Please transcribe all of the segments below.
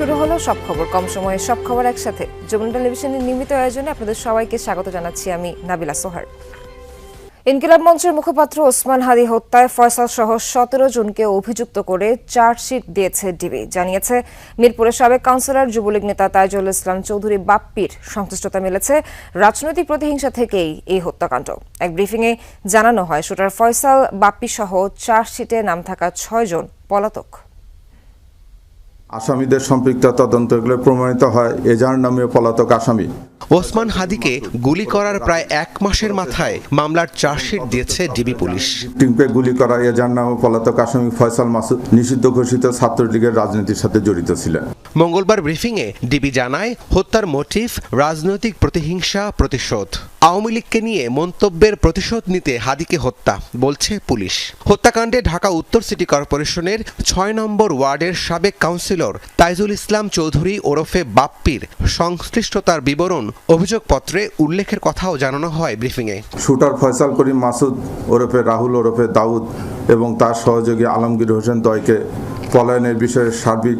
শুরু হলো সব খবর, কম সময়ে সব খবর একসাথে। যমুনা টেলিভিশনের নিয়মিত আয়োজনে আপনাদের সবাইকে স্বাগত জানাচ্ছি আমি নাবিলা সোহার। ইনকিলাব মঞ্চের মুখপাত্র ওসমান হাদি হত্যায় ফয়সাল সহ 17 জনকে অভিযুক্ত করে চার্জশিট দিয়েছে ডিবি। জানিয়েছে মিরপুরের সাবেক কাউন্সিলর যুবলীগ নেতা তাইজুল ইসলাম চৌধুরী বাপ্পির সংশ্লিষ্টতা মিলেছে রাজনৈতিক প্রতিহিংসা থেকেই এই হত্যাকাণ্ড। এক ব্রিফিংয়ে জানানো হয় শুটার ফয়সাল, বাপ্পি সহ চার্জশিটে নাম থাকা 6 জন পলাতক। আসামিদের সম্পৃক্ত তদন্তগুলো প্রমাণিত হয় এজাহার নামীয় পলাতক আসামি ওসমান হাদিকে গুলি করার প্রায় 1 মাসের মাথায় মামলার চার্জশিট দিয়েছে ডিবি পুলিশ। টিমকে গুলি করা এজাহার নামীয় পলাতক আসামি ফয়সাল মাসুদ নিষিদ্ধ ঘোষিত ছাত্রলীগের রাজনীতির সাথে জড়িত ছিলেন। মঙ্গলবার ব্রিফিংয়ে ডিবি জানায় হত্যার মোটিভ রাজনৈতিক প্রতিহিংসা, প্রতিশোধ। আওয়ামী লীগকে নিয়ে মন্তব্যের প্রতিশোধ নিতে হাদিকে হত্যা বলছে পুলিশ। হত্যাকাণ্ডে ঢাকা উত্তর সিটি কর্পোরেশনের 6 নম্বর ওয়ার্ডের সাবেক কাউন্সিলর তাইজুল ইসলাম চৌধুরী ওরফে বাপ্পির সংশ্লিষ্টতার বিবরণ অভিযোগপত্রে উল্লেখের কথাও জানানো হয় ব্রিফিংয়ে। শুটার ফয়সাল করিম মাসুদ ওরফে রাহুল ওরফে দাউদ এবং তার সহযোগী আলমগীর হোসেন দয়কে পলায়নের বিষয়ে সার্বিক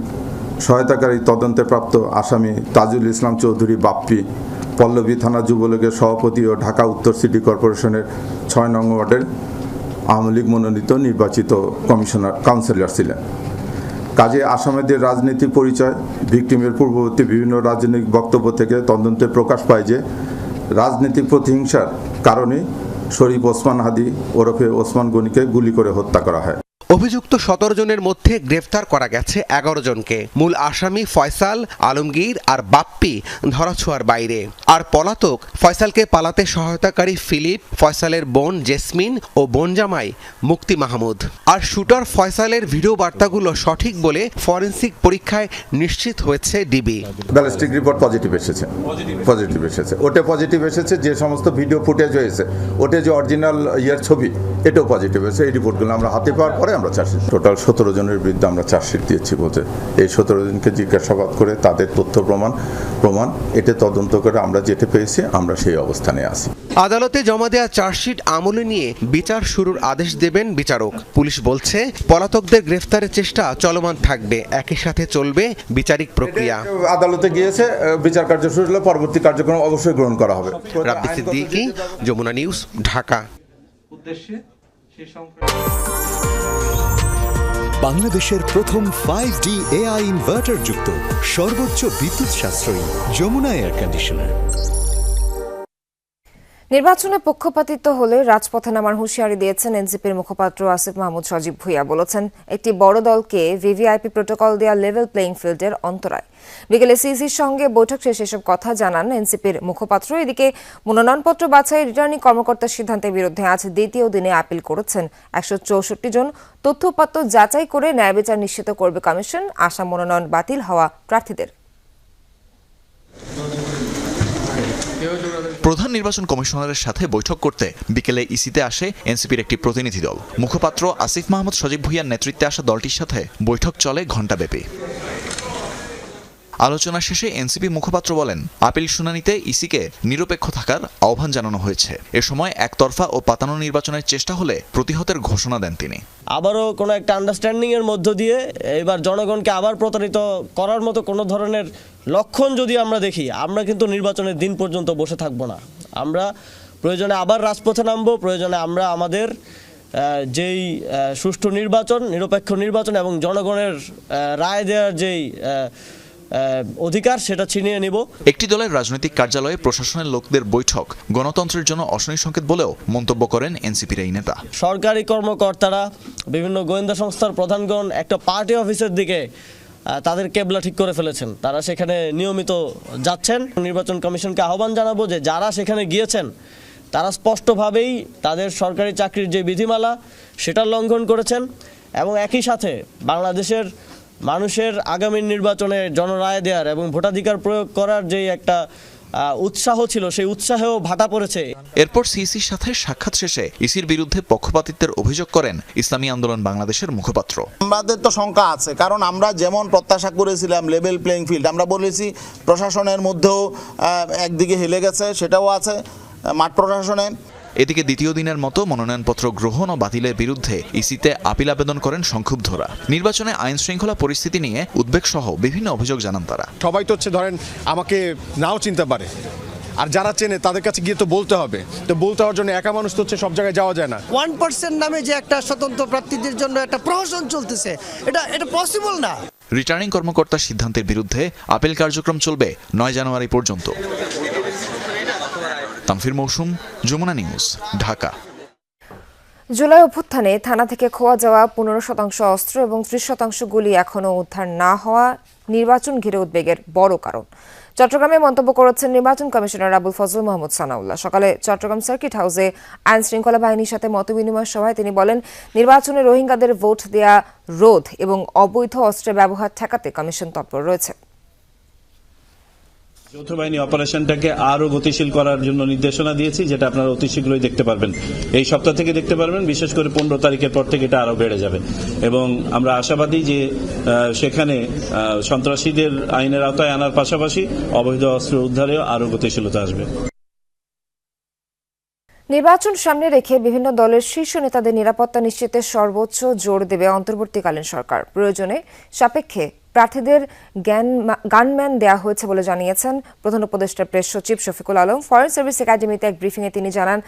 সহায়তাকারী তদন্তে প্রাপ্ত আসামি তাজুল ইসলাম চৌধুরী বাপ্পি পল্লবী থানা যুবলীগের সভাপতি ও ঢাকা উত্তর সিটি কর্পোরেশনের 6 নং ওয়ার্ডের আওয়ামী লীগ মনোনীত নির্বাচিত কাউন্সিলর ছিলেন। কাজে আসামিদের রাজনৈতিক পরিচয়, ভিকটিমের পূর্ববর্তী বিভিন্ন রাজনৈতিক বক্তব্য থেকে তদন্তে প্রকাশ পায় যে রাজনৈতিক প্রতিহিংসার কারণে শরীফ ওসমান হাদি ওরফে ওসমান গনিকে গুলি করে হত্যা করা হয়। অভিযুক্ত 17 জনের মধ্যে গ্রেফতার করা গেছে 11 জনকে। মূল আসামি ফয়সাল, আলমগীর আর বাপ্পি ধরাছোঁয়ার বাইরে। আর পলাতক ফয়সালকে পালাতে সহায়তাকারী ফিলিপ, ফয়সালের বোন জেসমিন ও বোন জামাই মুক্তি মাহমুদ। আর শুটার ফয়সালের ভিডিও বার্তাগুলো সঠিক বলে ফরেনসিক পরীক্ষায় নিশ্চিত হয়েছে ডিবি। ব্যালিস্টিক রিপোর্ট পজিটিভ এসেছে। ওটা পজিটিভ এসেছে। যে সমস্ত ভিডিও ফুটেজ হয়েছে ওটা যে অরিজিনাল ছবি এটাও পজিটিভ এসেছে। এই রিপোর্টগুলো আমরা হাতে পাওয়ার পরে আমরা চার্জশিট, টোটাল 17 জনের বিরুদ্ধে আমরা চার্জশিট দিয়েছি বলতে এই 17 জনকে জিজ্ঞাসাবাদ করে তাদের তথ্য প্রমাণ এটা তদন্ত করে আমরা যেটা পেয়েছি আমরা সেই অবস্থানে আছি। আদালতে জমা দেওয়া চার্জশিট আমলে নিয়ে বিচার শুরুর আদেশ দেবেন বিচারক। পুলিশ বলছে পলাতকদের গ্রেফতারের চেষ্টা চলমান থাকবে, একই সাথে চলবে বিচারিক প্রক্রিয়া। আদালতে গিয়েছে, বিচার কার্য শুরু হলে পরবর্তী কার্যক্রম অবশ্যই গ্রহণ করা হবে। রাব্বি সিদ্দিকী, যমুনা নিউজ, ঢাকা। বাংলাদেশের প্রথম 5D AI ইনভার্টার যুক্ত সর্বোচ্চ বিদ্যুৎ সাশ্রয়ী যমুনা এয়ার কন্ডিশনার। নির্বাচনে পক্ষপাতিত্ব হলে রাজপথে নামার হুঁশিয়ারি দিয়েছেন এনসিপির মুখপাত্র আসিফ মাহমুদ সজীব ভুঁইয়া। বলেছেন একটি বড় দলকে ভিভিআইপি প্রোটোকল দেওয়া লেভেল প্লেইং ফিল্ডের অন্তরায়। বিকেলে সিইসির সঙ্গে বৈঠক শেষে এসব কথা জানান এনসিপির মুখপাত্র। এদিকে মনোনয়নপত্র বাছাই রিটার্নিং কর্মকর্তার সিদ্ধান্তের বিরুদ্ধে আজ দ্বিতীয় দিনে আপিল করেছেন 164 জন। তথ্য উপাত্ত যাচাই করে ন্যায় বিচার নিশ্চিত করবে কমিশন আশা মনোনয়ন বাতিল হওয়া প্রার্থীদের। প্রধান নির্বাচন কমিশনারের সাথে বৈঠক করতে বিকেলে ইসিতে আসে এনসিপির একটি প্রতিনিধি দল। মুখপাত্র আসিফ মাহমুদ সজীব ভুঁইয়ার নেতৃত্বে আসা দলটির সাথে বৈঠক চলে ঘণ্টাব্যাপী। আলোচনা শেষে এনসিপি মুখপাত্র বলেন আপিল শুনানিতে ইসিকে নিরপেক্ষ থাকার আহ্বান জানানো হয়েছে। এ সময় একতরফা ও পাতানো নির্বাচনের চেষ্টা হলে প্রতিহতের ঘোষণা দেন তিনি। আবারও কোনো একটা আন্ডারস্ট্যান্ডিং এর মধ্য দিয়ে এবার জনগণকে আবার প্রতারিত করার মতো কোনো ধরনের লক্ষণ যদি আমরা দেখি, আমরা কিন্তু নির্বাচনের দিন পর্যন্ত বসে থাকবো না। আমরা প্রয়োজনে আবার রাজপথে নামবো, প্রয়োজনে আমরা আমাদের যেই সুষ্ঠু নির্বাচন, নিরপেক্ষ নির্বাচন এবং জনগণের রায় দেওয়ার যেই অধিকার সেটা ছিনিয়ে নিব। একটি দলের রাজনৈতিক কার্যালয়ে প্রশাসনের লোকদের বৈঠক গণতন্ত্রের জন্য অশনি সংকেত বলেও মন্তব্য করেন এনসিপির এই নেতা। সরকারি কর্মকর্তারা, বিভিন্ন গোয়েন্দা সংস্থার প্রধানগণ একটা পার্টি অফিসের দিকে তাদের কেবলা ঠিক করে ফেলেছেন। তারা সেখানে নিয়মিত যাচ্ছেন। নির্বাচন কমিশনকে আহ্বান জানাবো যে যারা সেখানে গিয়েছেন তারা স্পষ্টভাবেই তাদের সরকারি চাকরির যে বিধিমালা সেটা লঙ্ঘন করেছেন এবং একই সাথে বাংলাদেশের মানুষের আগামী নির্বাচনে জনরায় দেওয়ার এবং ভোটাধিকার প্রয়োগ করার যে একটা উৎসাহ ছিল সেই উৎসাহেও ভাটা পড়েছে। এরপর সিইসির সাথে সাক্ষাৎ শেষে ইসির বিরুদ্ধে পক্ষপাতিত্বের অভিযোগ করেন ইসলামী আন্দোলন বাংলাদেশের মুখপাত্র। আমাদের তো শঙ্কা আছে, কারণ আমরা যেমন প্রত্যাশা করেছিলাম লেভেল প্লেইং ফিল্ড, আমরা বলেছি প্রশাসনের মধ্যেও একদিকে হেলে গেছে, সেটাও আছে মাঠ প্রশাসনে। এদিকে দ্বিতীয় দিনের মতো মনোনয়নপত্র গ্রহণ ও বাতিলের বিরুদ্ধে ইসিতে আপিল আবেদন করেন সংক্ষুব্ধরা। নির্বাচনে আইন শৃঙ্খলা পরিস্থিতি নিয়ে উদ্বেগ সহ বিভিন্ন অভিযোগ জানান তারা। সবাই তো হচ্ছে ধরেন আমাকে নাও চিনতে পারে, আর যারা চেনে তাদের কাছে গিয়ে তো বলতে হবে, তো বলতে হওয়ার জন্য একা মানুষ তো হচ্ছে সব জায়গায় যাওয়া যায় না। 1% নামে যে একটা স্বতন্ত্র প্রার্থীদের জন্য একটা প্রহসন চলতেছে, এটা পসিবল না। রিটার্নিং কর্মকর্তার সিদ্ধান্তের বিরুদ্ধে আপিল কার্যক্রম চলবে 9 জানুয়ারি পর্যন্ত। তানফির মৌসুম, যমুনা নিউজ, ঢাকা। জুলাই অভ্যুত্থানে থানা থেকে খোয়া যাওয়া 15% অস্ত্র এবং 30% গুলি এখনও উদ্ধার না হওয়া নির্বাচন ঘিরে উদ্বেগের বড় কারণ। চট্টগ্রামে মন্তব্য করেছেন নির্বাচন কমিশনার আবুল ফজল মোহাম্মদ সানাউল্লাহ। সকালে চট্টগ্রাম সার্কিট হাউসে আইন শৃঙ্খলা বাহিনীর সাথে মতবিনিময় সভায় তিনি বলেন, নির্বাচনে রোহিঙ্গাদের ভোট দেয়া রোধ এবং অবৈধ অস্ত্রের ব্যবহার ঠেকাতে কমিশন তৎপর রয়েছে। যৌথ বাহিনী অপারেশনটাকে আরো গতিশীল করার জন্য নির্দেশনা দিয়েছি, যেটা আপনারা অতি শীঘ্রই দেখতে পারবেন, এই সপ্তাহ থেকে দেখতে পারবেন। বিশেষ করে 15 তারিখের পর থেকে এটা আরো বেড়ে যাবে এবং আমরা আশাবাদী যে সেখানে সন্ত্রাসীদের আইনের আওতায় আনার পাশাপাশি অবৈধ অস্ত্র উদ্ধারেও আরো গতিশীলতা আসবে। নির্বাচন সামনে রেখে বিভিন্ন দলের শীর্ষ নেতাদের নিরাপত্তা নিশ্চিতে সর্বোচ্চ জোর দেবে অন্তর্বর্তীকালীন সরকার। প্রয়োজনে সাপেক্ষে প্রার্থীদের গানম্যান দেওয়া হয়েছে বলে জানিয়েছেন প্রধান উপদেষ্টা প্রেস সচিব শফিকুল আলম। ফরেন সার্ভিস একাডেমিতে এক ব্রিফিংয়ে তিনি জানান,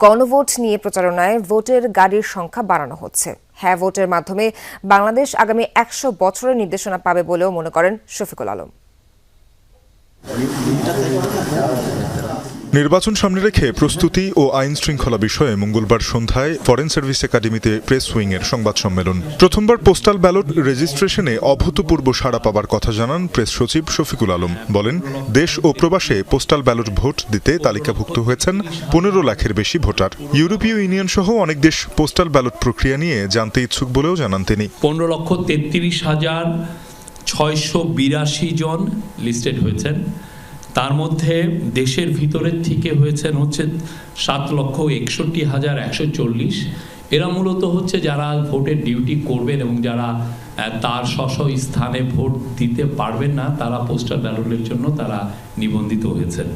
গণভোট নিয়ে প্রচারণায় ভোটের গাড়ির সংখ্যা বাড়ানো হচ্ছে। হ্যাঁ ভোটের মাধ্যমে বাংলাদেশ আগামী 100 বছরের নির্দেশনা পাবে বলেও মনে করেন শফিকুল আলম। নির্বাচন সামনে রেখে প্রস্তুতি ও আইন শৃঙ্খলা বিষয়ে মঙ্গলবার সন্ধ্যায় ফরেন সার্ভিস একাডেমিতে প্রেস উইংয়ের সংবাদ সম্মেলন। প্রথমবার পোস্টাল ব্যালট রেজিস্ট্রেশনে অভূতপূর্ব সাড়া পাবার কথা জানান প্রেস সচিব শফিকুল আলম। বলেন, দেশ ও প্রবাসে পোস্টাল ব্যালট ভোট দিতে তালিকাভুক্ত হয়েছেন 15 লাখের বেশি ভোটার। ইউরোপীয় ইউনিয়ন সহ অনেক দেশ পোস্টাল ব্যালট প্রক্রিয়া নিয়ে জানতে ইচ্ছুক বলেও জানান তিনি। 15,33,682 জন লিস্টেড হয়েছেন। তার মধ্যে দেশের ভিতরের থেকে হয়েছেন 7,61,140। এরা মূলত হচ্ছে যারা ভোটের ডিউটি করবেন এবং যারা তার স্ব স্থানে ভোট দিতে পারবেন না, তারা পোস্টাল ব্যালটের জন্য তারা নিবন্ধিত হয়েছেন।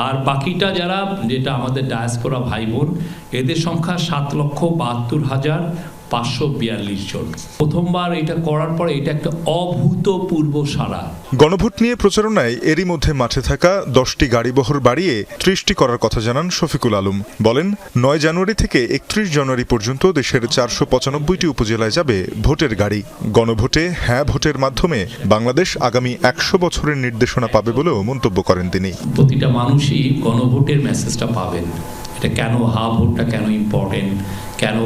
আর বাকিটা যারা, যেটা আমাদের ডায়াসপোরা ভাই বোন, এদের সংখ্যা 7,72,542 জন। প্রথমবার এটা করার পরে এটা একটা অভূতপূর্ব সাড়া। গণভোট নিয়ে প্রচারণায় এরই মধ্যে মাঠে থাকা 10টি গাড়িবহর বাড়িয়ে 30টি করার কথা জানান শফিকুল আলম। বলেন, 9 জানুয়ারি থেকে 31 জানুয়ারি পর্যন্ত দেশের 495টি উপজেলায় যাবে ভোটের গাড়ি। গণভোটে হ্যাঁ ভোটের মাধ্যমে বাংলাদেশ আগামী 100 বছরের নির্দেশনা পাবে বলেও মন্তব্য করেন তিনি। প্রতিটা মানুষই গণভোটের মেসেজটা পাবেন। এটা কেন ভোটটা কেন ইম্পর্টেন্ট, কেন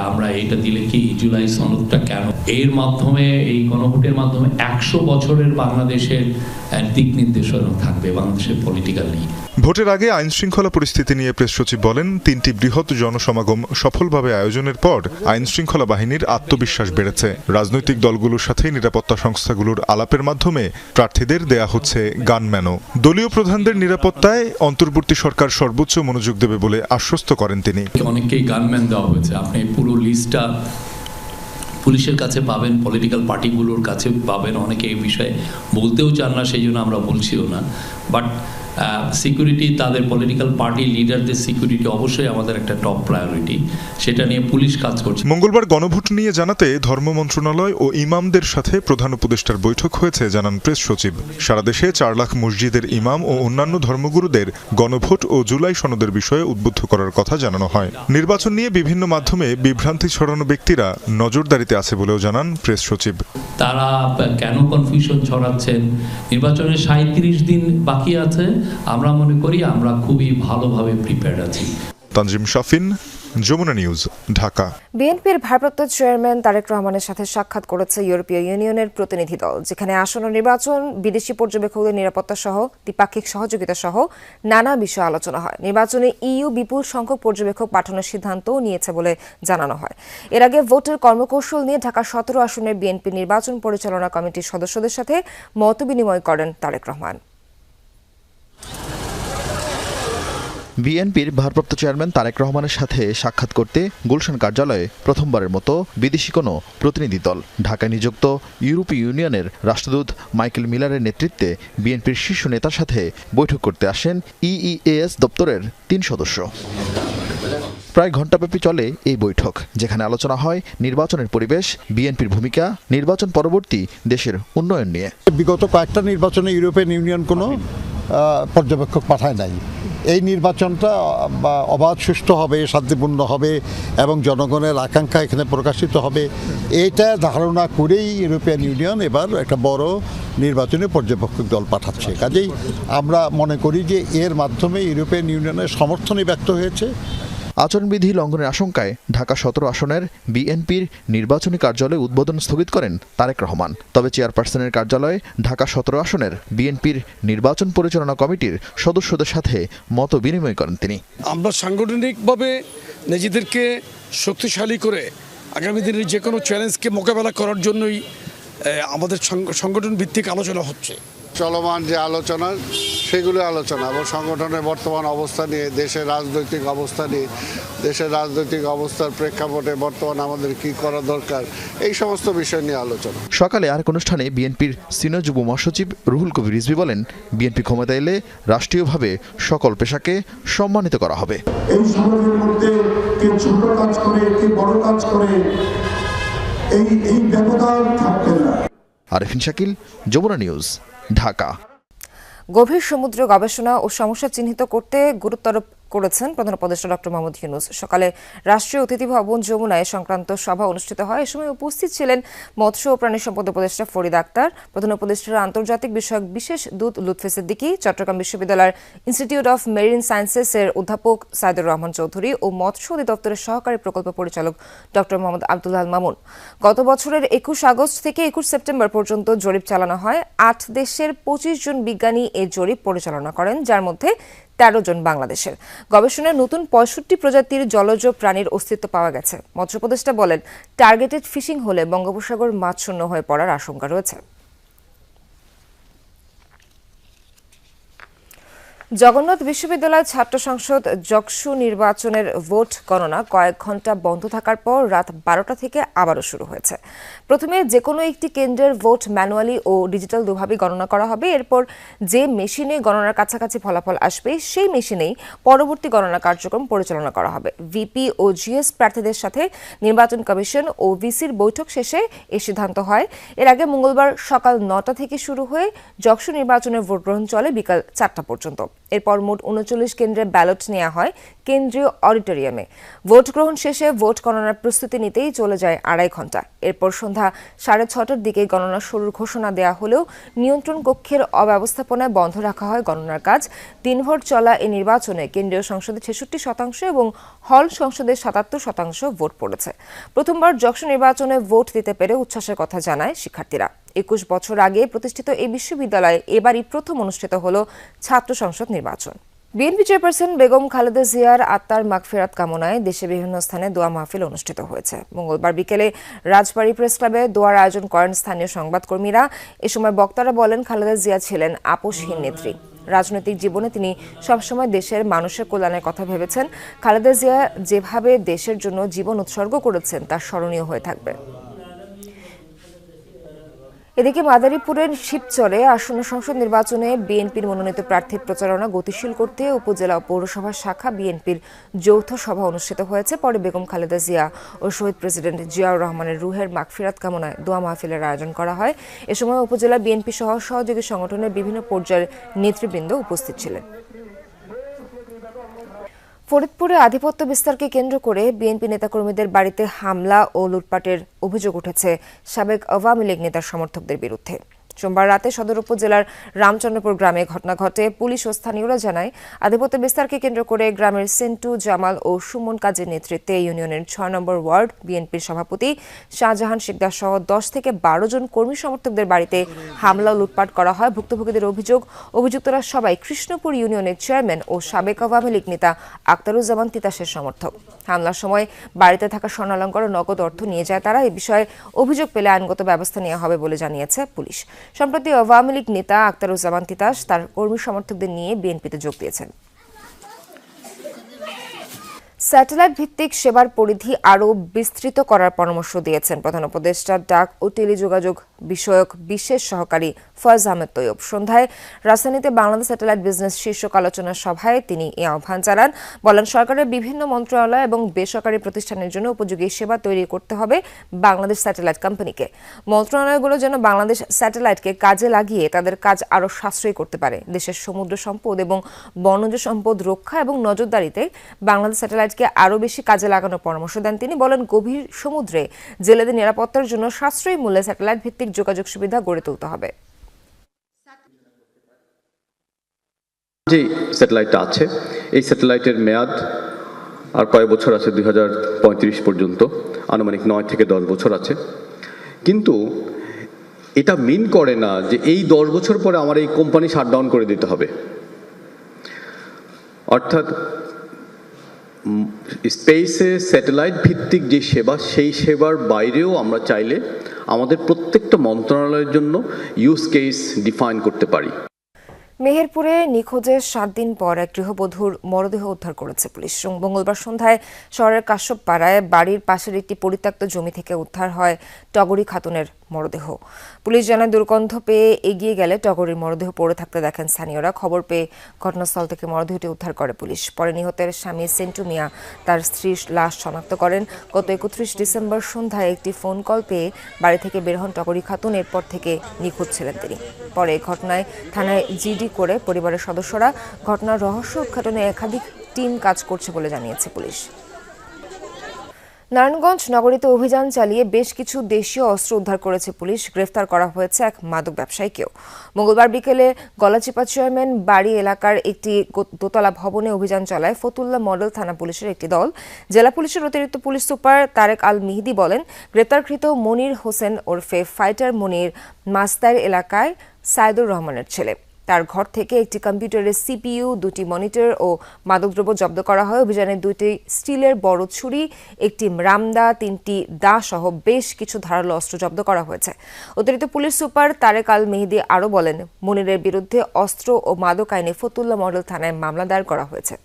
আমরা এটা দিলে কি জুলাই সনদটা কেন, এর মাধ্যমে এই গণভোটের মাধ্যমে 100 বছরের বাংলাদেশের দিক নির্দেশনা থাকবে, বাংলাদেশের পলিটিক্যাল নিয়ে। ভোটের আগে আইন শৃঙ্খলা পরিস্থিতি নিয়ে প্রেস সচিব বলেন, 3টি বৃহৎ জনসমাগম সফলভাবে আয়োজনের পর আইন শৃঙ্খলা বাহিনীর আত্মবিশ্বাস বেড়েছে। রাজনৈতিক দলগুলোর সাথে নিরাপত্তা সংস্থাগুলোর আলাপের মাধ্যমে প্রার্থীদের দেয়া হচ্ছে গানম্যানও। দলীয় প্রধানদের নিরাপত্তায় অন্তর্বর্তী সরকার সর্বোচ্চ মনোযোগ দেবে বলে আশ্বস্ত করেন তিনি। অনেককেই গানম্যান দেওয়া হয়েছে, আপনি পুরো লিস্টটা পুলিশের কাছে পাবেন, পলিটিক্যাল পার্টিগুলোর কাছে পাবেন। অনেকে এই বিষয়ে বলতেও চান না, সেই জন্য আমরা বলছিও না। বাট সিকিউরিটি, তাদের পলিটিক্যাল পার্টি লিডারদের সিকিউরিটি অবশ্যই আমাদের একটা টপ প্রায়োরিটি, সেটা নিয়ে পুলিশ কাজ করছে। মঙ্গলবার গণভোট নিয়ে জানাতে ধর্ম মন্ত্রণালয় ও ইমামদের সাথে প্রধান উপদেষ্টার বৈঠক হয়েছে জানান প্রেস সচিব। সারা দেশে 4 লাখ মসজিদের ইমাম ও অন্যান্য ধর্মগুরুদের গণভোট ও জুলাই সনদের বিষয়ে উদ্বুদ্ধ করার কথা জানানো হয়। নির্বাচন নিয়ে বিভিন্ন মাধ্যমে বিভ্রান্তি ছড়ানো ব্যক্তিরা নজরদারিতে আছে বলেও জানান প্রেস সচিব। তারা কেন কনফিউশন ছড়াচ্ছেন, নির্বাচনের 37 দিন বাকি আছে, আমরা মনে করি আমরা খুবই ভালোভাবে প্রিপেয়ার্ড আছি। তানজিম শাফিন, যমুনা নিউজ, ঢাকা। বিএনপির ভারপ্রাপ্ত চেয়ারম্যান তারেক রহমানের সাথে সাক্ষাৎ করেছে ইউরোপীয় ইউনিয়নের প্রতিনিধি দল, যেখানে আসন্ন নির্বাচন, বিদেশি পর্যবেক্ষকদের নিরাপত্তা সহ দ্বিপাক্ষিক সহযোগিতা সহ নানা বিষয়ে আলোচনা হয়। নির্বাচনে ইইউ বিপুল সংখ্যক পর্যবেক্ষক পাঠানোর সিদ্ধান্তও নিয়েছে বলে জানানো হয়। এর আগে ভোটের কর্মকৌশল নিয়ে ঢাকা 17 আসনের বিএনপি নির্বাচন পরিচালনা কমিটির সদস্যদের সাথে মতবিনিময় করেন তারেক রহমান। বিএনপির ভারপ্রাপ্ত চেয়ারম্যান তারেক রহমানের সাথে সাক্ষাৎ করতে গুলশান কার্যালয়ে প্রথমবারের মতো বিদেশি কোনো প্রতিনিধি দল। ঢাকায় নিযুক্ত ইউরোপীয় ইউনিয়নের রাষ্ট্রদূত মাইকেল মিলারের নেতৃত্বে বিএনপির শীর্ষ নেতার সাথে বৈঠক করতে আসেন ইইএএস দপ্তরের 3 সদস্য। প্রায় ঘণ্টাব্যাপী চলে এই বৈঠক, যেখানে আলোচনা হয় নির্বাচনের পরিবেশ, বিএনপির ভূমিকা, নির্বাচন পরবর্তী দেশের উন্নয়ন নিয়ে। বিগত কয়েকটা নির্বাচনে ইউরোপিয়ান ইউনিয়ন কোনো পর্যবেক্ষক পাঠায় নাই। এই নির্বাচনটা অবাধ সুষ্ঠু হবে, শান্তিপূর্ণ হবে এবং জনগণের আকাঙ্ক্ষা এখানে প্রকাশিত হবে, এইটা ধারণা করেই ইউরোপিয়ান ইউনিয়ন এবার একটা বড় নির্বাচনী পর্যবেক্ষক দল পাঠাচ্ছে। কাজেই আমরা মনে করি যে এর মাধ্যমে ইউরোপিয়ান ইউনিয়নের সমর্থনই ব্যক্ত হয়েছে। আচরণবিধি লঙ্ঘনের আশঙ্কায় ঢাকা 17 আসনের বিএনপির নির্বাচনী কার্যালয় উদ্বোধন স্থগিত করেন তারেক রহমান। তবে চেয়ারপারসনের কার্যালয়ে ঢাকা 17 আসনের বিএনপির নির্বাচন পরিচালনা কমিটির সদস্যদের সাথে মত বিনিময় করেন তিনি। আমরা সাংগঠনিকভাবে নিজেদেরকে শক্তিশালী করে আগামী দিনের যে কোনো চ্যালেঞ্জকে মোকাবেলা করার জন্যই আমাদের সংগঠন ভিত্তিক আলোচনা হচ্ছে। চলমান যে আলোচনা সেগুলো আলোচনা এবং সংগঠনের বর্তমান অবস্থা নিয়ে, দেশের রাজনৈতিক অবস্থা নিয়ে, দেশের রাজনৈতিক অবস্থার প্রেক্ষাপটে বর্তমান আমাদের কি করা দরকার, এই সমস্ত বিষয় নিয়ে আলোচনা। সকালে আরেক অনুষ্ঠানে বিএনপির সিনিয়র যুগ্ম মহাসচিব রুহুল কবির রিজভী বলেন, বিএনপি ক্ষমতা এলে রাষ্ট্রীয়ভাবে সকল পেশাকে সম্মানিত করা হবে। এই সমাজের মধ্যে কে ছোট কাজ করে, কে বড় কাজ করে, এই ব্যবধান থাকবে না। আরেফিন শাকিল, যমুনা নিউজ, ঢাকা। গভীর সমুদ্র গবেষণা ও সমস্যা চিহ্নিত করতে গুরুত্ব আরোপ করেছেন প্রধান উপদেষ্টা ডক্টর মোহাম্মদ ইউনূস। সকালে রাষ্ট্রীয় অতিথি ভবন যমুনায় সংক্রান্ত সভা অনুষ্ঠিত হয়। এ সময় উপস্থিত ছিলেন মৎস্য ও প্রাণী সম্পদ উপদেষ্টা ফরিদ আক্তার, প্রধান উপদেষ্টার আন্তর্জাতিক বিষয়ক বিশেষ দূত লুৎফে সিদ্দিকী, চট্টগ্রাম বিশ্ববিদ্যালয়ের ইনস্টিটিউট অফ মেরিন সায়েন্সেস এর অধ্যাপক সাইদুর রহমান চৌধুরী ও মৎস্য অধিদপ্তরের সহকারী প্রকল্প পরিচালক ডক্টর মোহাম্মদ আব্দুল মামুন। গত বছরের 21 আগস্ট থেকে 21 সেপ্টেম্বর পর্যন্ত জরিপ চালানো হয়। 8 দেশের 25 জন বিজ্ঞানী এই জরিপ পরিচালনা করেন, যার মধ্যে 13 জন বাংলাদেশের। গবেষণায় নতুন 65 প্রজাতির জলজ প্রাণীর অস্তিত্ব পাওয়া গেছে। মৎস্য উপদেষ্টা বলেন, টার্গেটেড ফিশিং হলে বঙ্গোপসাগর মাছশূন্য হয়ে পড়ার আশঙ্কা রয়েছে। জগন্নাথ বিশ্ববিদ্যালয় ছাত্র সংসদ জকসু নির্বাচনের ভোট গণনা কয়েক ঘণ্টা বন্ধ থাকার পর রাত 12টা থেকে আবারও শুরু হয়েছে। প্রথমে যে কোনো একটি কেন্দ্রের ভোট ম্যানুয়ালি ও ডিজিটাল দুভাবেই গণনা করা হবে। এরপর যে মেশিনে গণনার কাছাকাছি ফলাফল আসবে সেই মেশিনেই পরবর্তী গণনা কার্যক্রম পরিচালনা করা হবে। ভিপি ও জিএস প্রার্থীদের সাথে নির্বাচন কমিশন ও ভিসির বৈঠক শেষে এ সিদ্ধান্ত হয়। এর আগে মঙ্গলবার সকাল 9টা থেকে শুরু হয়ে জকসু নির্বাচনের ভোট গ্রহণ চলে বিকাল 4টা পর্যন্ত। এরপর মোট 39 কেন্দ্রে ব্যালট নেওয়া হয় কেন্দ্রীয় অডিটোরিয়ামে। ভোট গ্রহণ শেষে ভোট গণনার প্রস্তুতি নিতেই চলে যায় 2.5 ঘণ্টা। এরপর সন্ধ্যা 6:30টার দিকে গণনা শুরুর ঘোষণা দেওয়া হলেও নিয়ন্ত্রণ কক্ষের অব্যবস্থাপনায় বন্ধ রাখা হয় গণনার কাজ। দিনভর চলা এই নির্বাচনে কেন্দ্রীয় সংসদে 66% এবং হল সংসদে 77% ভোট পড়েছে। প্রথমবার জকসু নির্বাচনে ভোট দিতে পেরে উচ্ছ্বাসের কথা জানায় শিক্ষার্থীরা। 21 বছর আগে প্রতিষ্ঠিত এই বিশ্ববিদ্যালয়ে এবারই প্রথম অনুষ্ঠিত হল ছাত্র সংসদ নির্বাচন। বিএনপি চেয়ারপারসন বেগম খালেদা জিয়ার আত্মার মাগফিরাত কামনায় দেশে বিভিন্ন স্থানে দোয়া মাহফিল অনুষ্ঠিত হয়েছে। মঙ্গলবার বিকেলে রাজবাড়ী প্রেস ক্লাবে দোয়ার আয়োজন করেন স্থানীয় সংবাদকর্মীরা। এ সময় বক্তারা বলেন, খালেদা জিয়া ছিলেন আপোষহীন নেত্রী। রাজনৈতিক জীবনে তিনি সবসময় দেশের মানুষের কল্যাণের কথা ভেবেছেন। খালেদা জিয়া যেভাবে দেশের জন্য জীবন উৎসর্গ করেছেন তা স্মরণীয় হয়ে থাকবে। এদিকে মাদারীপুরের শিবচরে আসন্ন সংসদ নির্বাচনে বিএনপির মনোনীত প্রার্থীর প্রচারণা গতিশীল করতে উপজেলা ও পৌরসভা শাখা বিএনপির যৌথ সভা অনুষ্ঠিত হয়েছে। পরে বেগম খালেদা জিয়া ও শহীদ প্রেসিডেন্ট জিয়াউর রহমানের রুহের মাগফিরাত কামনায় দোয়া মাহফিলের আয়োজন করা হয়। এ সময় উপজেলা বিএনপি সহ সহযোগী সংগঠনের বিভিন্ন পর্যায়ের নেতৃবৃন্দ উপস্থিত ছিলেন। ফরিদপুরে আধিপত্য বিস্তারকে কেন্দ্র করে বিএনপি নেতাকর্মীদের বাড়িতে হামলা ও লুটপাটের অভিযোগ উঠেছে সাবেক আওয়ামী লীগ নেতার সমর্থকদের বিরুদ্ধে। সোমবার রাতে সদর উপজেলার রামচন্দ্রপুর গ্রামে ঘটনা ঘটে। পুলিশ ও স্থানীয়রা জানায়, আধিপত্য বিস্তারকে কেন্দ্র করে গ্রামের সেন্টু, জামাল ও সুমন কাজের নেতৃত্বে ইউনিয়নের 6 নম্বর ওয়ার্ড বিএনপির সভাপতি শাহজাহান শিকদার সহ 10 থেকে 12 জন কর্মী সমর্থকদের বাড়িতে হামলা ও লুটপাট করা হয়। ভুক্তভোগীদের অভিযুক্তরা সবাই কৃষ্ণপুর ইউনিয়নের চেয়ারম্যান ও সাবেক আওয়ামী লীগ নেতা আক্তারুজ্জামান তিতাসের সমর্থক। হামলার সময় বাড়িতে থাকা স্বর্ণালঙ্কার ও নগদ অর্থ নিয়ে যায় তারা। এ বিষয়ে অভিযোগ পেলে আইনগত ব্যবস্থা নেওয়া হবে বলে জানিয়েছে পুলিশ। সম্প্রতি আওয়ামী লীগ নেতা আক্তারুজ্জামান তিতাস তার কর্মী সমর্থকদের নিয়ে বিএনপিতে যোগ দিয়েছেন। স্যাটেলাইট ভিত্তিক সেবার পরিধি আরও বিস্তৃত করার পরামর্শ দিয়েছেন প্রধান উপদেষ্টা ডাক ও টেলিযোগাযোগ বিষয়ক বিশেষ সহকারী ফয়েজ আহমেদ তৈয়ব। সন্ধ্যায় রাজধানীতে বাংলাদেশ স্যাটেলাইট বিজনেস শীর্ষক আলোচনা সভায় তিনি এই আহ্বান জানান। বলেন, সরকারের বিভিন্ন মন্ত্রণালয় এবং বেসরকারি প্রতিষ্ঠানের জন্য উপযোগী সেবা তৈরি করতে হবে বাংলাদেশ স্যাটেলাইট কোম্পানিকে। মন্ত্রণালয়গুলো যেন বাংলাদেশ স্যাটেলাইটকে কাজে লাগিয়ে তাদের কাজ আরও সাশ্রয়ী করতে পারে। দেশের সমুদ্র সম্পদ এবং বনজ সম্পদ রক্ষা এবং নজরদারিতে বাংলাদেশ স্যাটেলাইটকে আরও বেশি কাজে লাগানোর পরামর্শ দেন তিনি। বলেন, গভীর সমুদ্রে জেলেদের নিরাপত্তার জন্য সাশ্রয়ী মূল্যে স্যাটেলাইট ভিত্তিক যোগাযোগ সুবিধা গড়ে তুলতে হবে। যে স্যাটেলাইটটা আছে, এই স্যাটেলাইটের মেয়াদ আর কয়েক বছর আছে, 2035 পর্যন্ত, আনুমানিক 9 থেকে 10 বছর আছে। কিন্তু এটা মিন করে না যে এই 10 বছর পরে আমার এই কোম্পানি শাটডাউন করে দিতে হবে। অর্থাৎ স্পেসে স্যাটেলাইট ভিত্তিক যে সেবা, সেই সেবার বাইরেও আমরা চাইলে আমাদের প্রত্যেকটা মন্ত্রণালয়ের জন্য ইউজ কেস ডিফাইন করতে পারি। মেহেরপুরে নিখোঁজের 7 দিন পর এক গৃহবধূর মরদেহ উদ্ধার করেছে পুলিশ। মঙ্গলবার সন্ধ্যায় শহরের কাশ্যপপাড়ায় বাড়ির পাশের একটি পরিত্যক্ত জমি থেকে উদ্ধার হয় টগরী খাতুনের মরদেহ। পুলিশ জানায়, দুর্গন্ধ পেয়ে এগিয়ে গেলে টগরীর মরদেহ পড়ে থাকতে দেখেন স্থানীয়রা। খবর পেয়ে ঘটনাস্থল থেকে মরদেহটি উদ্ধার করে পুলিশ। পরে নিহতের স্বামী সেন্টু মিয়া তার স্ত্রীর লাশ শনাক্ত করেন। গত 31 ডিসেম্বর সন্ধ্যায় একটি ফোন কল পেয়ে বাড়ি থেকে বের হন টগরী খাতুন। এরপর থেকে নিখোঁজ ছিলেন তিনি। পরে ঘটনায় থানায় জিডি করে পরিবারের সদস্যরা। ঘটনার রহস্য উদ্ঘাটনে একাধিক টিম কাজ করছে বলে জানিয়েছে পুলিশ। নারায়ণগঞ্জ নগরীতে অভিযান চালিয়ে বেশ কিছু দেশীয় অস্ত্র উদ্ধার করেছে পুলিশ। গ্রেফতার করা হয়েছে এক মাদক ব্যবসায়ীকেও। মঙ্গলবার বিকেলে গলাচিপা চেয়ারম্যান বাড়ি এলাকার একটি দোতলা ভবনে অভিযান চালায় ফতুল্লা মডেল থানা পুলিশের একটি দল। জেলা পুলিশের অতিরিক্ত পুলিশ সুপার তারেক আল মিহিদি বলেন, গ্রেপ্তারকৃত মনির হোসেন ওরফে ফাইটার মনির মাস্তার এলাকায় সাইদুর রহমানের ছেলে। তার ঘর থেকে একটি কম্পিউটারের সিপিইউ, 2টি মনিটর ও মাদকদ্রব্য জব্দ করা হয়। অভিযানে 2টি স্টিলের বড় ছুরি, একটি রামদা, 3টি দা সহ বেশ কিছু ধারালো অস্ত্র জব্দ করা হয়েছে। অতিরিক্ত পুলিশ সুপার তারেক আল মেহেদি আরও বলেন, মনিরের বিরুদ্ধে অস্ত্র ও মাদক আইনে ফতুল্লা মডেল থানায় মামলা দায়ের করা হয়েছে।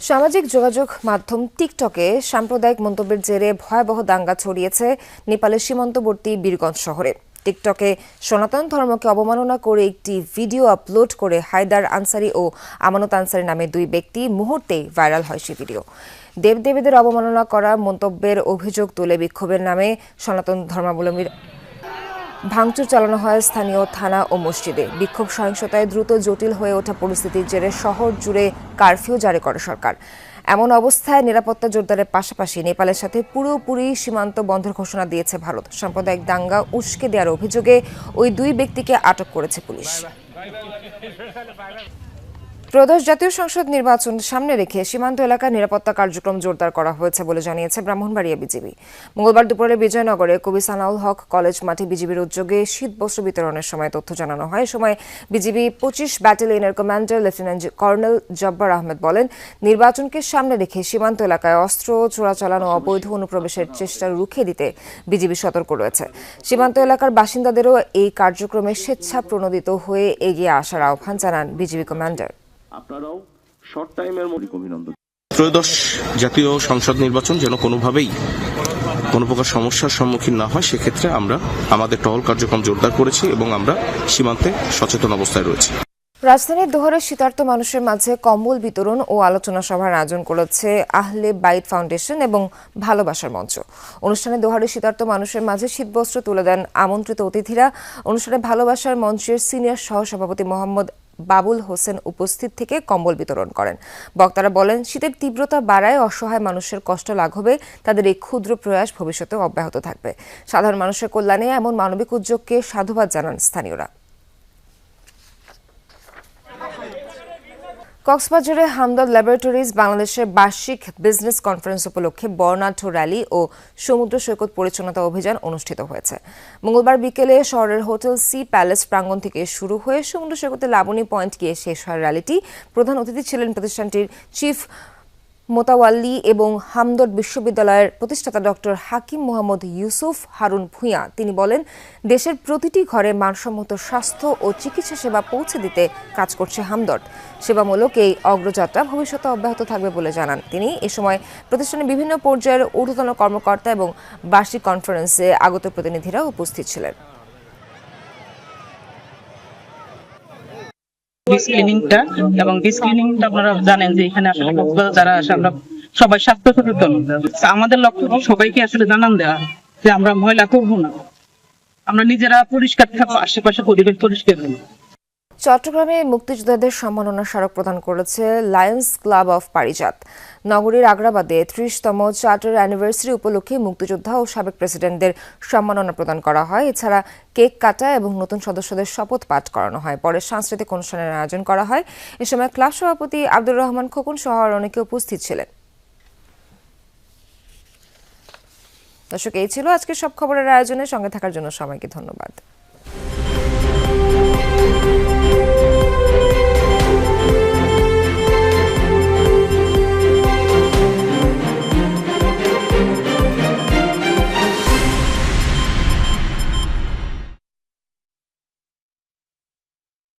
সামাজিক যোগাযোগ মাধ্যম টিকটকে সাম্প্রদায়িক মন্তব্যের জেরে ভয়াবহ দাঙ্গা ছড়িয়েছে নেপালের সীমান্তবর্তী বীরগঞ্জ শহরে। টিকটকে সনাতন ধর্মকে অবমাননা করে একটি ভিডিও আপলোড করে হায়দার আনসারি ও আমানত আনসারি নামে 2 ব্যক্তি মুহূর্তেই ভাইরাল হয় সেই ভিডিও। দেবদেবীদের অবমাননা করা মন্তব্যের অভিযোগ তুলে বিক্ষোভের নামে সনাতন ধর্মাবলম্বীর ভাঙচুর চালানো হয় স্থানীয় থানা ও মসজিদে। বিক্ষোভ সহিংসতায় দ্রুত জটিল হয়ে ওঠা পরিস্থিতির জেরে শহর জুড়ে কারফিউ জারি করে সরকার। এমন অবস্থায় নিরাপত্তা জোরদারের পাশাপাশি নেপালের সাথে পুরোপুরি সীমান্ত বন্ধের ঘোষণা দিয়েছে ভারত। সাম্প্রদায়িক দাঙ্গা উস্কে দেওয়ার অভিযোগে ওই 2 ব্যক্তিকে আটক করেছে পুলিশ। ত্রয়োদশ জাতীয় সংসদ নির্বাচন সামনে রেখে সীমান্ত এলাকার নিরাপত্তা কার্যক্রম জোরদার করা হয়েছে বলে জানিয়েছে ব্রাহ্মণবাড়িয়া বিজিবি। মঙ্গলবার দুপুরে বিজয়নগরে কবি সানাউল হক কলেজ মাঠে বিজিবির উদ্যোগে শীতবস্ত্র বিতরণের সময় তথ্য জানানো হয়। এ সময় বিজিবি 25 ব্যাটালিয়নের commander lieutenant colonel Jabbar Ahmed বলেন, নির্বাচনকে সামনে রেখে সীমান্ত এলাকায় অস্ত্র চোরাচালান ও অবৈধ অনুপ্রবেশের চেষ্টা রুখে দিতে বিজিবি সতর্ক রয়েছে। সীমান্ত এলাকার বাসিন্দাদেরও এই কার্যক্রমে স্বেচ্ছা প্রণোদিত হয়ে এগিয়ে আসার আহ্বান জানান বিজিবি কমান্ডার। আপনারাও শর্ট টাইমের মধ্যে অভিনন্দন। ত্রয়োদশ জাতীয় সংসদ নির্বাচন যেন কোনোভাবেই কোনো প্রকার সমস্যার সম্মুখীন না হয়, সেক্ষেত্রে আমরা আমাদের টহল কার্যক্রম জোরদার করেছি এবং আমরা সীমান্তে সচেতন অবস্থায় রয়েছি। রাজধানীর দোহারে শীতার্ত মানুষের মাঝে কম্বল বিতরণ ও আলোচনা সভার আয়োজন করেছে আহলে বাইত ফাউন্ডেশন এবং ভালোবাসার মঞ্চ। অনুষ্ঠানে দোহারে শীতার্ত মানুষের মাঝে শীতবস্ত্র তুলে দেন আমন্ত্রিত অতিথিরা। অনুষ্ঠানে ভালোবাসার মঞ্চের সিনিয়র সহসভাপতি মোহাম্মদ বাবুল হোসেন উপস্থিত থেকে কম্বল বিতরণ করেন। বক্তারা বলেন, শীতের তীব্রতা বাড়ায় অসহায় মানুষের কষ্ট লাঘবে তাদের এই ক্ষুদ্র প্রয়াস ভবিষ্যতেও অব্যাহত থাকবে। সাধারণ মানুষের কল্যাণে এমন মানবিক উদ্যোগকে সাধুবাদ জানান স্থানীয়রা। কক্সবাজারে হামদর্দ ল্যাবরেটরিজ বাংলাদেশের বার্ষিক বিজনেস কনফারেন্স উপলক্ষে বর্ণাঢ্য র্যালি ও সমুদ্র সৈকত পরিচ্ছন্নতা অভিযান অনুষ্ঠিত হয়েছে। মঙ্গলবার বিকেলে শহরের হোটেল সি প্যালেস প্রাঙ্গণ থেকে শুরু হয়ে সমুদ্র সৈকতে লাবণী পয়েন্ট গিয়ে শেষ হয় র্যালিটি। প্রধান অতিথি ছিলেন প্রতিষ্ঠানটির চিফ মোতাওয়াল্লি এবং হামদর্দ বিশ্ববিদ্যালয়ের প্রতিষ্ঠাতা ডক্টর হাকিম মোহাম্মদ ইউসুফ হারুন ভূঁইয়া তিনি বলেন, দেশের প্রতিটি ঘরে মানসম্মত স্বাস্থ্য ও চিকিৎসা সেবা পৌঁছে দিতে কাজ করছে হামদর্দ। সেবামূলক এই অগ্রযাত্রা ভবিষ্যতে অব্যাহত থাকবে বলে জানান তিনি। এ সময় প্রতিষ্ঠানের বিভিন্ন পর্যায়ের ঊর্ধ্বতন কর্মকর্তা এবং বার্ষিক কনফারেন্সে আগত প্রতিনিধিরা উপস্থিত ছিলেন। ডিসক্লিনিংটা এবং ডিসক্লিনিংটা আপনারা জানেন যে এখানে আসলে যারা আসে আমরা সবাই স্বাস্থ্য সচেতন। আমাদের লক্ষ্য সবাইকে আসলে জানান দেওয়া যে আমরা ময়লা করব না, আমরা নিজেরা পরিষ্কার থাকবো, আশেপাশে পরিবেশ পরিষ্কার করব। চট্টগ্রামে মুক্তিযোদ্ধাদের সম্মাননা স্মারক প্রদান করেছে লায়ন্স ক্লাব অফ পারিজাত। নগরীর আগ্রাবাদে 30তম চার্টার অ্যানিভার্সারি উপলক্ষে মুক্তিযোদ্ধা ও সাবেক প্রেসিডেন্টদের সম্মাননা প্রদান করা হয়। এছাড়া কেক কাটা এবং নতুন সদস্যদের শপথ পাঠ করানো হয়। পরে সাংস্কৃতিক অনুষ্ঠানের আয়োজন করা হয়। এ সময় ক্লাব সভাপতি আব্দুর রহমান খোকন সহ অনেকে উপস্থিত ছিলেন। দর্শক, এই ছিল আজকের সব খবরের আয়োজনে। সঙ্গে থাকার জন্য সবাইকে ধন্যবাদ।